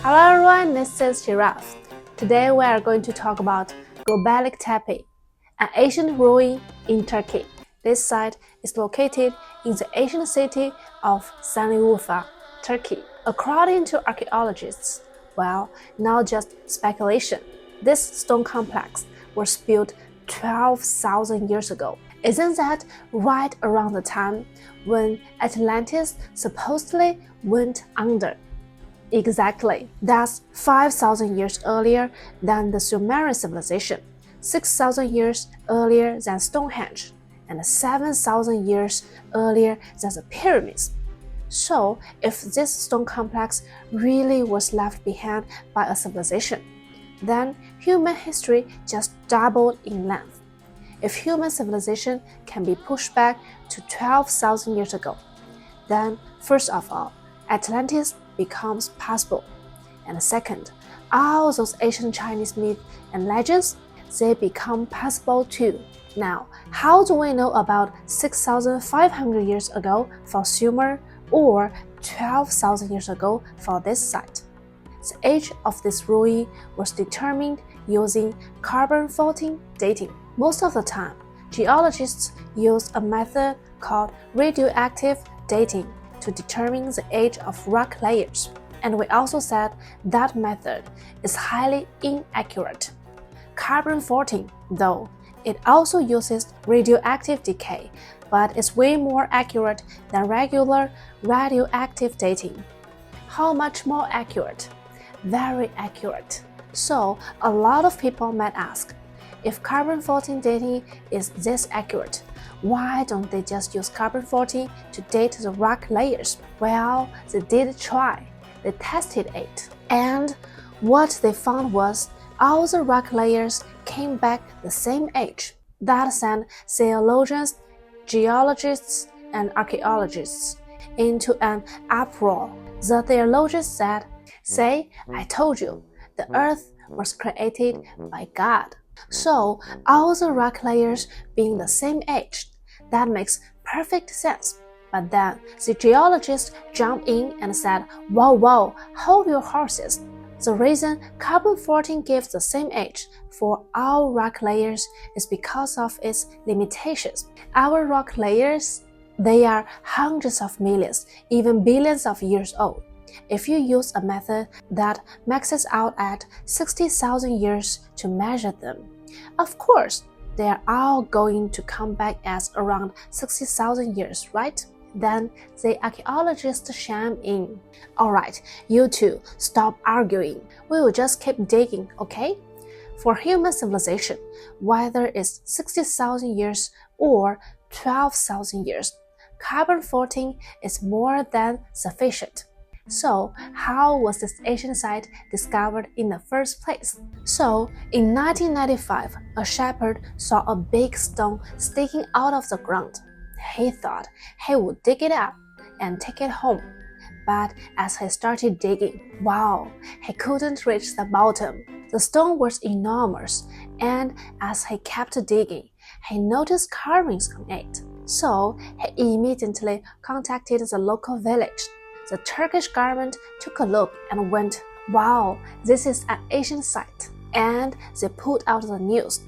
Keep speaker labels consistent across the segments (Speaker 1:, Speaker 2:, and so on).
Speaker 1: Hello everyone, this is Giraffe. Today we are going to talk about Göbekli Tepe, an ancient ruin in Turkey. This site is located in the ancient city of Sanliurfa, Turkey. According to archaeologists, not just speculation, this stone complex was built 12,000 years ago. Isn't that right around the time when Atlantis supposedly went under? Exactly. That's 5,000 years earlier than the Sumerian civilization, 6,000 years earlier than Stonehenge, and 7,000 years earlier than the pyramids. So, if this stone complex really was left behind by a civilization, then human history just doubled in length. If human civilization can be pushed back to 12,000 years ago, then first of all, Atlantis becomes possible. And second, all those ancient Chinese myths and legends, they become possible too. Now, how do we know about 6,500 years ago for Sumer or 12,000 years ago for this site? The age of this ruin was determined using carbon-14 dating. Most of the time, geologists use a method called radioactive dating to determine the age of rock layers. And we also said that method is highly inaccurate. Carbon-14, though, it also uses radioactive decay, but is way more accurate than regular radioactive dating. How much more accurate? Very accurate. So, a lot of people might ask, if carbon-14 dating is this accurate, why don't they just use carbon-14 to date the rock layers? Well, they did try. They tested it. And what they found was all the rock layers came back the same age. That sent theologians, geologists, and archaeologists into an uproar. The theologians said, "See, I told you, the earth was created by God. So, all the rock layers being the same age, that makes perfect sense." But then the geologists jumped in and said, Whoa, hold your horses. The reason carbon-14 gives the same age for all rock layers is because of its limitations. Our rock layers, they are hundreds of millions, even billions of years old. If you use a method that maxes out at 60,000 years to measure them, of course, they are all going to come back as around 60,000 years, right? Then the archaeologists chimed in. Alright, you two, stop arguing. We will just keep digging, okay? For human civilization, whether it's 60,000 years or 12,000 years, carbon-14 is more than sufficient. So, how was this ancient site discovered in the first place? So, in 1995, a shepherd saw a big stone sticking out of the ground. He thought he would dig it up and take it home. But as he started digging, he couldn't reach the bottom. The stone was enormous, and as he kept digging, he noticed carvings on it. So, he immediately contacted the local village. The Turkish government took a look and went, "Wow, this is an ancient site." And they put out the news.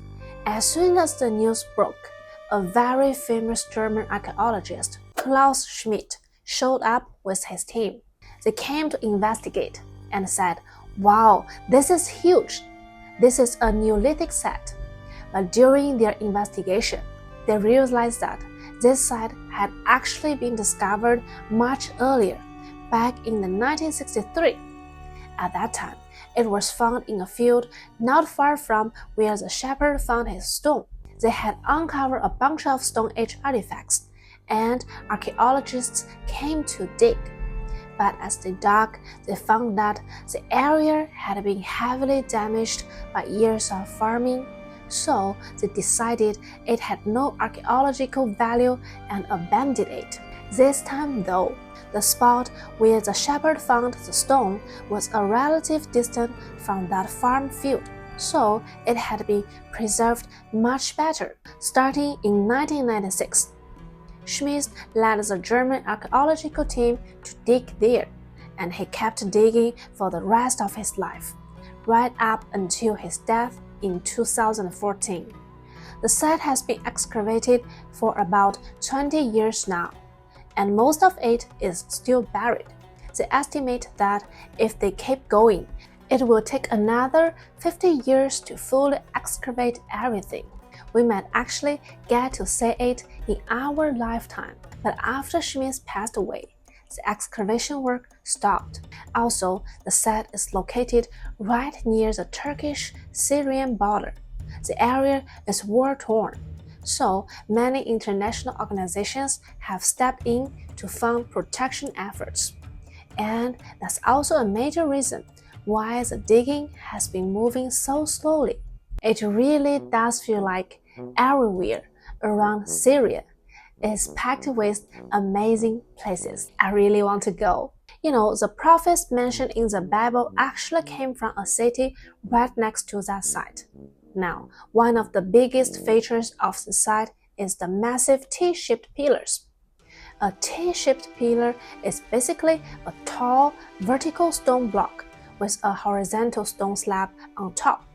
Speaker 1: As soon as the news broke, a very famous German archaeologist, Klaus Schmidt, showed up with his team. They came to investigate and said, "Wow, this is huge. This is a Neolithic site." But during their investigation, they realized that this site had actually been discovered much earlier, back in the 1963. At that time, it was found in a field not far from where the shepherd found his stone. They had uncovered a bunch of Stone Age artifacts, and archaeologists came to dig. But as they dug, they found that the area had been heavily damaged by years of farming, so they decided it had no archaeological value and abandoned it. This time though, the spot where the shepherd found the stone was a relative distance from that farm field, so it had been preserved much better. Starting in 1996, Schmidt led the German archaeological team to dig there, and he kept digging for the rest of his life, right up until his death in 2014. The site has been excavated for about 20 years now, and most of it is still buried. They estimate that if they keep going, it will take another 50 years to fully excavate everything. We might actually get to see it in our lifetime, but after Schmitz passed away, the excavation work stopped. Also, the site is located right near the Turkish-Syrian border. The area is war-torn, so many international organizations have stepped in to fund protection efforts. And that's also a major reason why the digging has been moving so slowly. It really does feel like everywhere around Syria is packed with amazing places. I really want to go. The prophets mentioned in the Bible actually came from a city right next to that site. Now, one of the biggest features of the site is the massive T-shaped pillars. A T-shaped pillar is basically a tall, vertical stone block with a horizontal stone slab on top.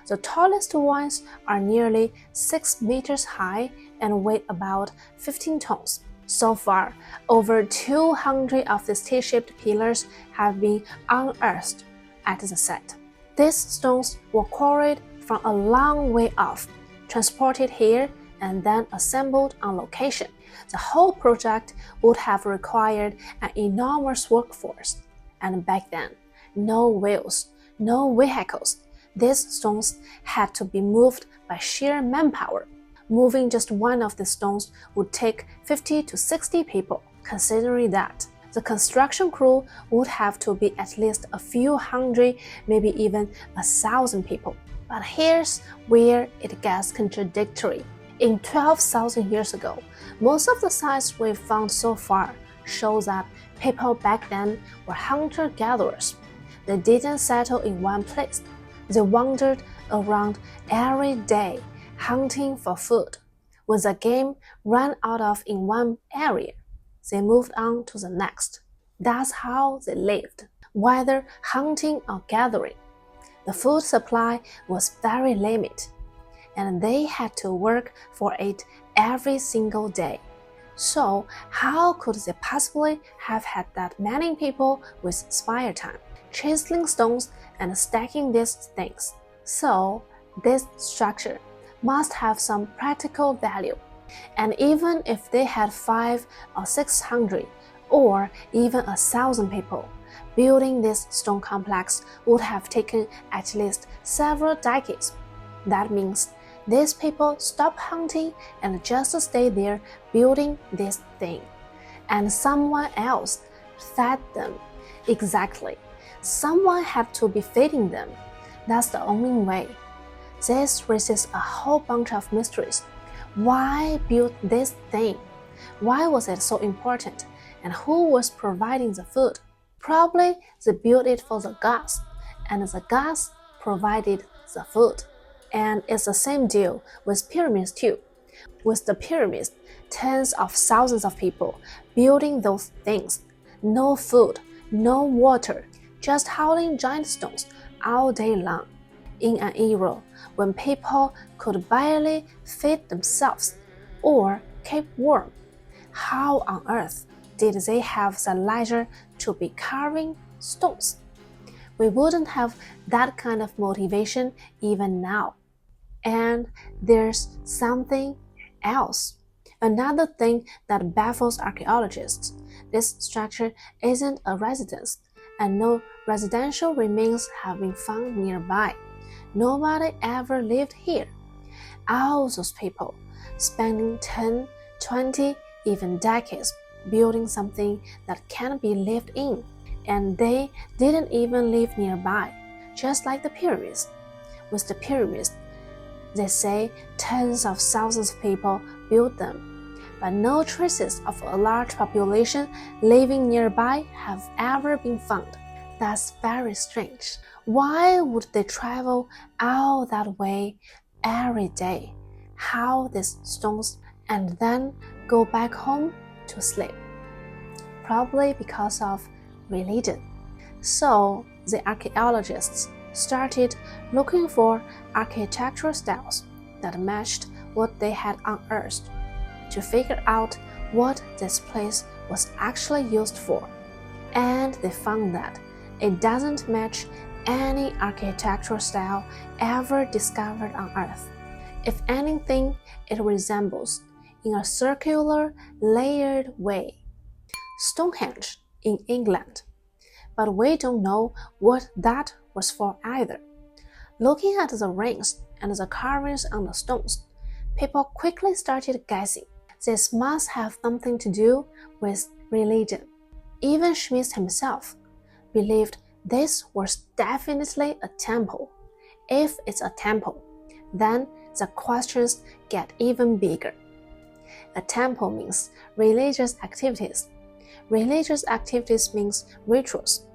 Speaker 1: The tallest ones are nearly 6 meters high and weigh about 15 tons. So far, over 200 of these T-shaped pillars have been unearthed at the site. These stones were quarried from a long way off, transported here, and then assembled on location. The whole project would have required an enormous workforce. And back then, no wheels, no vehicles. These stones had to be moved by sheer manpower. Moving just one of the stones would take 50 to 60 people. Considering that, the construction crew would have to be at least a few hundred, maybe even 1,000 people. But here's where it gets contradictory. In 12,000 years ago, most of the sites we've found so far show that people back then were hunter-gatherers. They didn't settle in one place. They wandered around every day, hunting for food. When the game ran out in one area, they moved on to the next. That's how they lived, whether hunting or gathering. The food supply was very limited, and they had to work for it every single day. So how could they possibly have had that many people with spare time, chiseling stones and stacking these things? So this structure must have some practical value. And even if they had 500 or 600 or even 1,000 people, building this stone complex would have taken at least several decades. That means these people stopped hunting and just stayed there building this thing. And someone else fed them. Exactly. Someone had to be feeding them. That's the only way. This raises a whole bunch of mysteries. Why build this thing? Why was it so important? And who was providing the food? Probably they built it for the gods, and the gods provided the food. And it's the same deal with pyramids too. With the pyramids, tens of thousands of people building those things. No food, no water, just hauling giant stones all day long. In an era when people could barely feed themselves or keep warm, how on earth did they have the leisure to be carving stones? We wouldn't have that kind of motivation even now. And there's something else. Another thing that baffles archaeologists. This structure isn't a residence, and no residential remains have been found nearby. Nobody ever lived here. All those people spending 10, 20, even decades building something that can't be lived in. And they didn't even live nearby, just like the pyramids. With the pyramids, they say tens of thousands of people built them, but no traces of a large population living nearby have ever been found. That's very strange. Why would they travel all that way every day, haul these stones, and then go back home to sleep? Probably because of religion. So the archaeologists started looking for architectural styles that matched what they had unearthed to figure out what this place was actually used for. And they found that it doesn't match any architectural style ever discovered on Earth. If anything, it resembles, in a circular, layered way, Stonehenge in England. But we don't know what that was for either. Looking at the rings and the carvings on the stones, people quickly started guessing. This must have something to do with religion. Even Schmidt himself believed this was definitely a temple. If it's a temple, then the questions get even bigger. A temple means religious activities. Religious activities means rituals.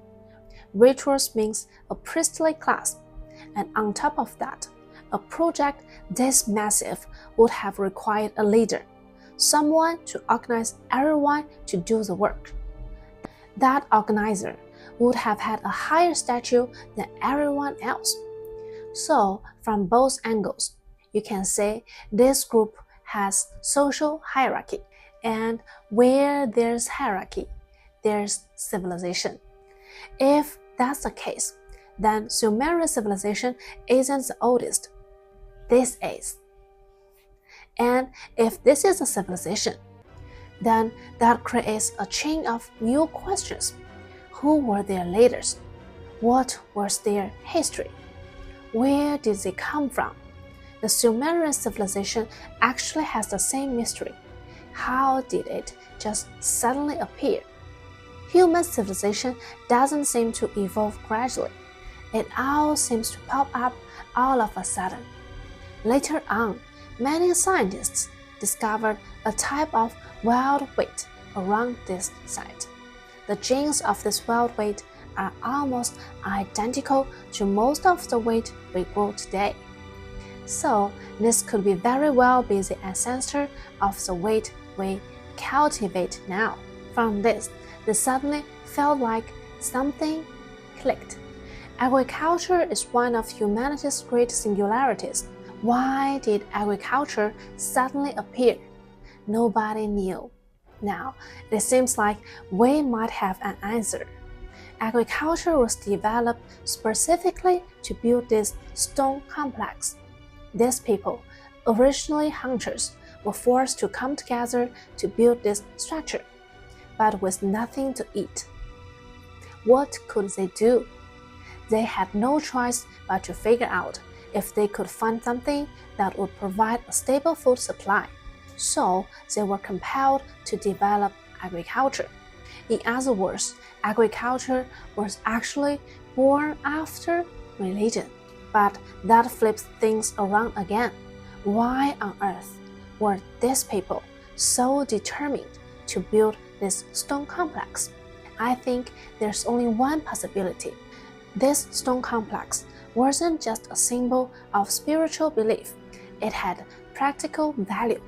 Speaker 1: Rituals means a priestly class. And on top of that, a project this massive would have required a leader, someone to organize everyone to do the work. That organizer would have had a higher stature than everyone else. So, from both angles, you can say this group has social hierarchy. And where there's hierarchy, there's civilization. If that's the case, then Sumerian civilization isn't the oldest. This is. And if this is a civilization, then that creates a chain of new questions. Who were their leaders? What was their history? Where did they come from? The Sumerian civilization actually has the same mystery. How did it just suddenly appear? Human civilization doesn't seem to evolve gradually. It all seems to pop up all of a sudden. Later on, many scientists discovered a type of wild wheat around this site. The genes of this wild wheat are almost identical to most of the wheat we grow today. So this could be very well be the ancestor of the wheat we cultivate now. From this, they suddenly felt like something clicked. Agriculture is one of humanity's great singularities. Why did agriculture suddenly appear? Nobody knew. Now, it seems like we might have an answer. Agriculture was developed specifically to build this stone complex. These people, originally hunters, were forced to come together to build this structure, but with nothing to eat. What could they do? They had no choice but to figure out if they could find something that would provide a stable food supply. So they were compelled to develop agriculture. In other words, agriculture was actually born after religion. But that flips things around again. Why on earth were these people so determined to build this stone complex? I think there's only one possibility. This stone complex wasn't just a symbol of spiritual belief. It had practical value.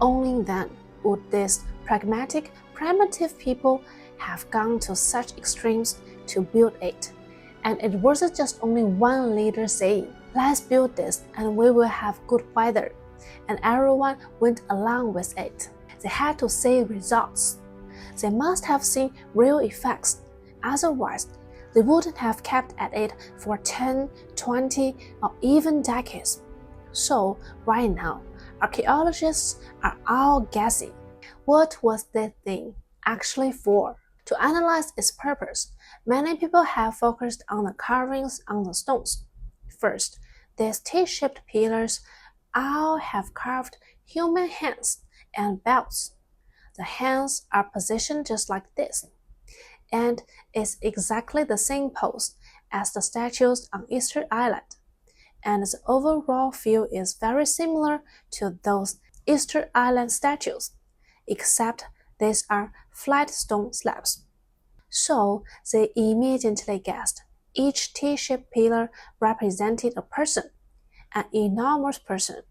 Speaker 1: Only then would these pragmatic, primitive people have gone to such extremes to build it. And it wasn't just only one leader saying, "Let's build this and we will have good weather," and everyone went along with it. They had to see results. They must have seen real effects. Otherwise, they wouldn't have kept at it for 10, 20, or even decades. So, right now, archaeologists are all guessing. What was that thing actually for? To analyze its purpose, many people have focused on the carvings on the stones. First, these T-shaped pillars all have carved human hands and belts. The hands are positioned just like this, and it's exactly the same pose as the statues on Easter Island. And the overall feel is very similar to those Easter Island statues, except these are flat stone slabs. So they immediately guessed each T-shaped pillar represented a person, an enormous person.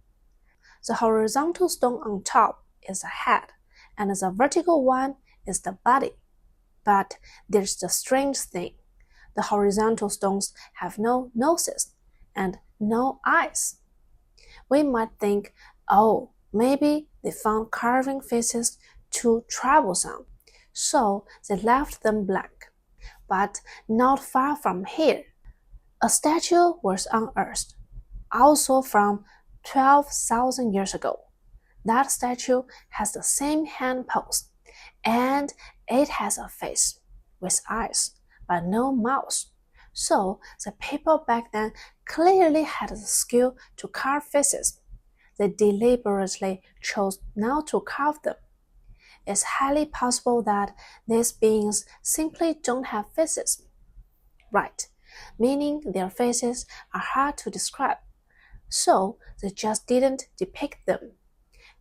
Speaker 1: The horizontal stone on top is the head, and the vertical one is the body. But there's the strange thing. The horizontal stones have no noses and no eyes. We might think, oh, maybe they found carving faces too troublesome, so they left them blank. But not far from here, a statue was unearthed, also from 12,000 years ago. That statue has the same hand pose, and it has a face with eyes, but no mouth. So the people back then clearly had the skill to carve faces. They deliberately chose not to carve them. It's highly possible that these beings simply don't have faces. Right, meaning their faces are hard to describe. So they just didn't depict them.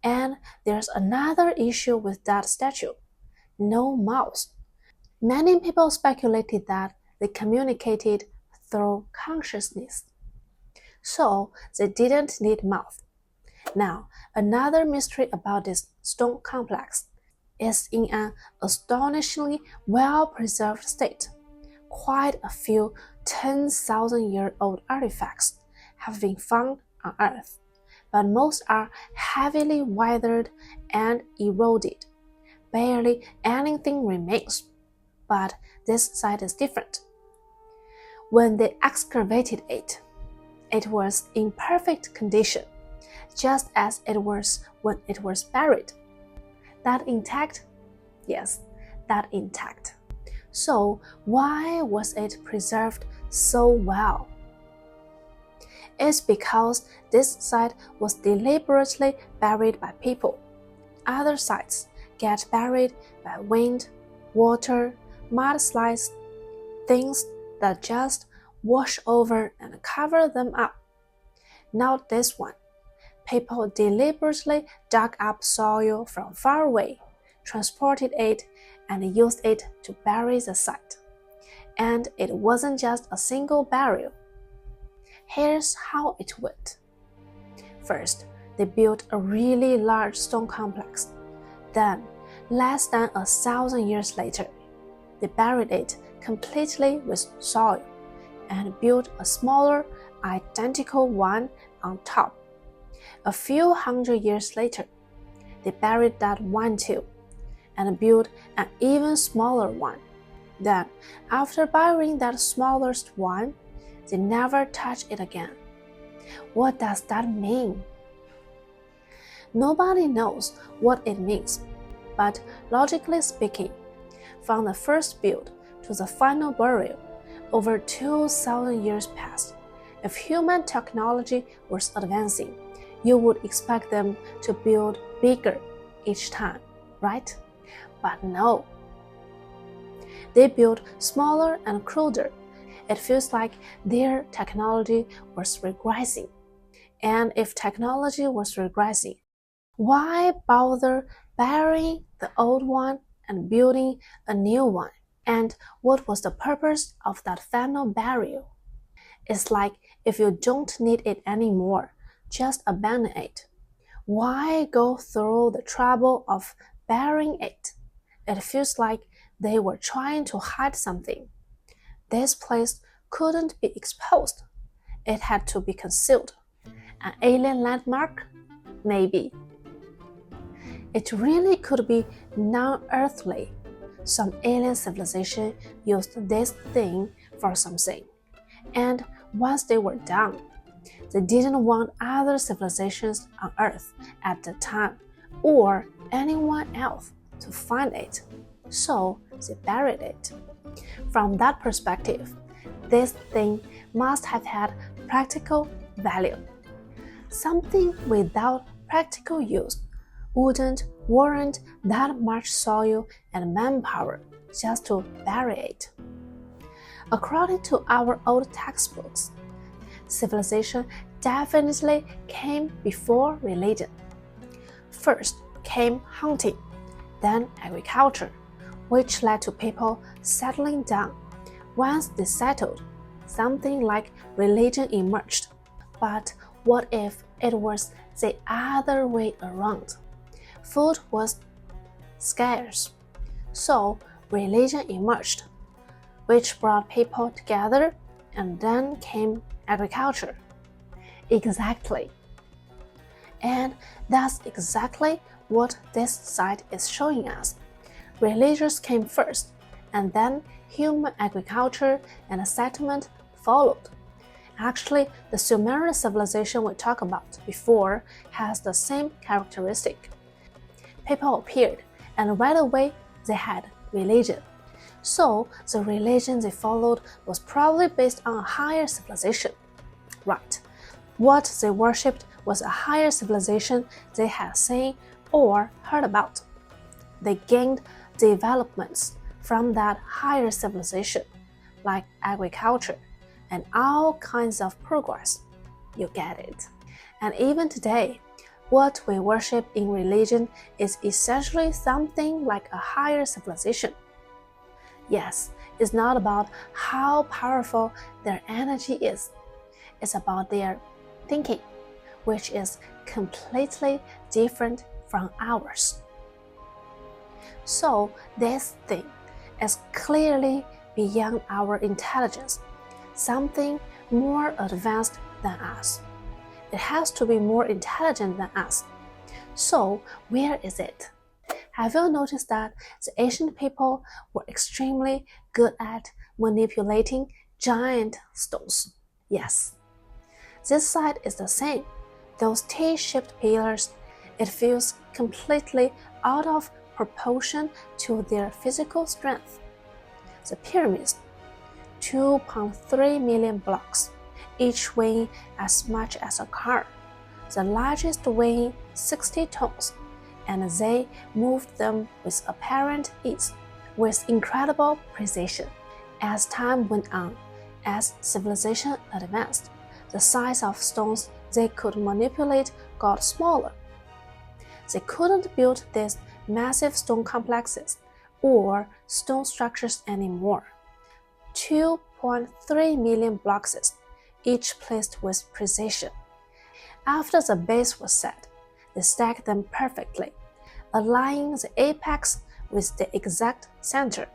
Speaker 1: And there's another issue with that statue. No mouth. Many people speculated that they communicated through consciousness. So they didn't need mouth. Now, another mystery about this stone complex is in an astonishingly well-preserved state. Quite a few 10,000-year-old artifacts have been found on Earth, but most are heavily weathered and eroded. Barely anything remains, but this site is different. When they excavated it, it was in perfect condition, just as it was when it was buried. That intact? Yes, that intact. So why was it preserved so well? It's because this site was deliberately buried by people. Other sites get buried by wind, water, mudslides, things that just wash over and cover them up. Not this one. People deliberately dug up soil from far away, transported it, and used it to bury the site. And it wasn't just a single burial. Here's how it went. First, they built a really large stone complex. Then, less than 1,000 years later, they buried it completely with soil and built a smaller, identical one on top. A few hundred years later, they buried that one too and built an even smaller one. Then, after burying that smallest one, they never touched it again. What does that mean? Nobody knows what it means, but logically speaking, from the first build to the final burial, over 2,000 years passed. If human technology was advancing, you would expect them to build bigger each time, right? But no. They built smaller and cruder. It feels like their technology was regressing. And if technology was regressing, why bother burying the old one and building a new one? And what was the purpose of that final burial? It's like if you don't need it anymore, just abandon it. Why go through the trouble of burying it? It feels like they were trying to hide something. This place couldn't be exposed. It had to be concealed. An alien landmark? Maybe. It really could be non-earthly. Some alien civilization used this thing for something. And once they were done, they didn't want other civilizations on Earth at the time or anyone else to find it. So they buried it. From that perspective, this thing must have had practical value. Something without practical use wouldn't warrant that much soil and manpower just to bury it. According to our old textbooks, civilization definitely came before religion. First came hunting, then agriculture, which led to people settling down. Once they settled, something like religion emerged. But what if it was the other way around? Food was scarce, so religion emerged, which brought people together, and then came agriculture. Exactly. And that's exactly what this site is showing us. Religions came first, and then human agriculture and settlement followed. Actually, the Sumerian civilization we talked about before has the same characteristic. People appeared, and right away they had religion. So the religion they followed was probably based on a higher civilization. Right. What they worshipped was a higher civilization they had seen or heard about. They gained developments from that higher civilization, like agriculture and all kinds of progress. You get it. And even today, what we worship in religion is essentially something like a higher civilization. Yes, it's not about how powerful their energy is. It's about their thinking, which is completely different from ours. So this thing is clearly beyond our intelligence, something more advanced than us. It has to be more intelligent than us. So where is it? Have you noticed that the ancient people were extremely good at manipulating giant stones? Yes. This side is the same. Those T-shaped pillars, it feels completely out of proportion to their physical strength. The pyramids, 2.3 million blocks, each weighing as much as a car, the largest weighing 60 tons, and they moved them with apparent ease, with incredible precision. As time went on, as civilization advanced, the size of stones they could manipulate got smaller. They couldn't build these massive stone complexes or stone structures anymore. 2.3 million blocks, each placed with precision. After the base was set, they stacked them perfectly, aligning the apex with the exact center,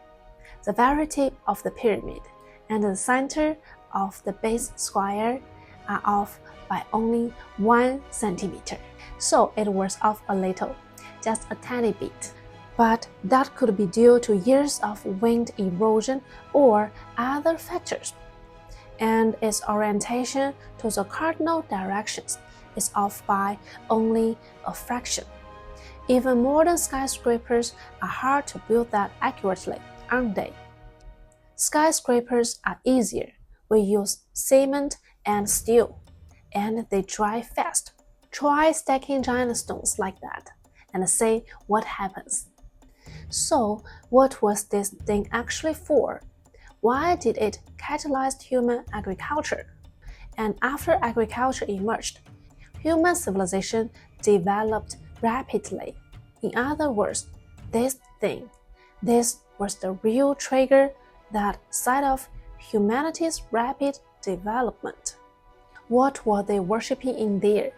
Speaker 1: the very tip of the pyramid, and the center of the base square are off by only 1 centimeter. So it was off a little, just a tiny bit. But that could be due to years of wind erosion or other factors. And its orientation to the cardinal directions is off by only a fraction. Even modern skyscrapers are hard to build that accurately, aren't they? Skyscrapers are easier. We use cement and steel, and they dry fast. Try stacking giant stones like that and see what happens. So, what was this thing actually for? Why did it catalyze human agriculture? And after agriculture emerged, human civilization developed rapidly. In other words, this was the real trigger that set off humanity's rapid development. What were they worshipping in there?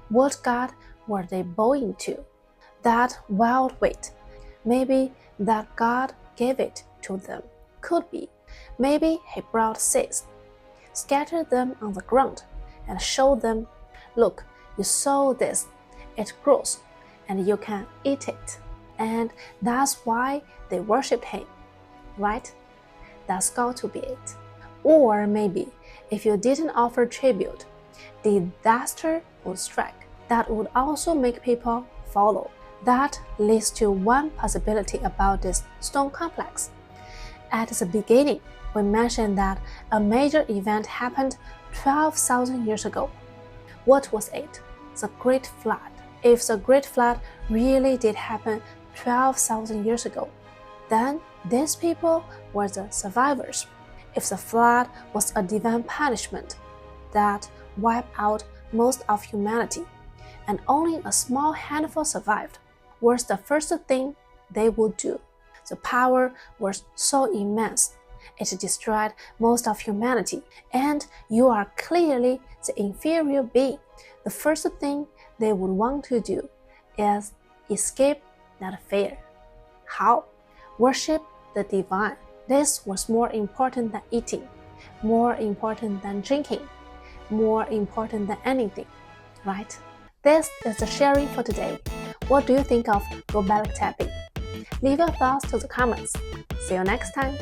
Speaker 1: What god were they bowing to? That wild weight. Maybe that god gave it to them. Could be. Maybe he brought seeds, scattered them on the ground, and showed them, look, you sow this, it grows, and you can eat it. And that's why they worshipped him, right? That's got to be it. Or maybe, if you didn't offer tribute, disaster would strike. That would also make people follow. That leads to one possibility about this stone complex. At the beginning, we mentioned that a major event happened 12,000 years ago. What was it? The Great Flood. If the Great Flood really did happen 12,000 years ago, then these people were the survivors. If the flood was a divine punishment that wiped out most of humanity, and only a small handful survived, was the first thing they would do. The power was so immense, it destroyed most of humanity, and you are clearly the inferior being. The first thing they would want to do is escape that fear. How? Worship the divine. This was more important than eating, more important than drinking, more important than anything, right? This is the sharing for today. What do you think of Göbekli Tepe? Leave your thoughts to the comments. See you next time.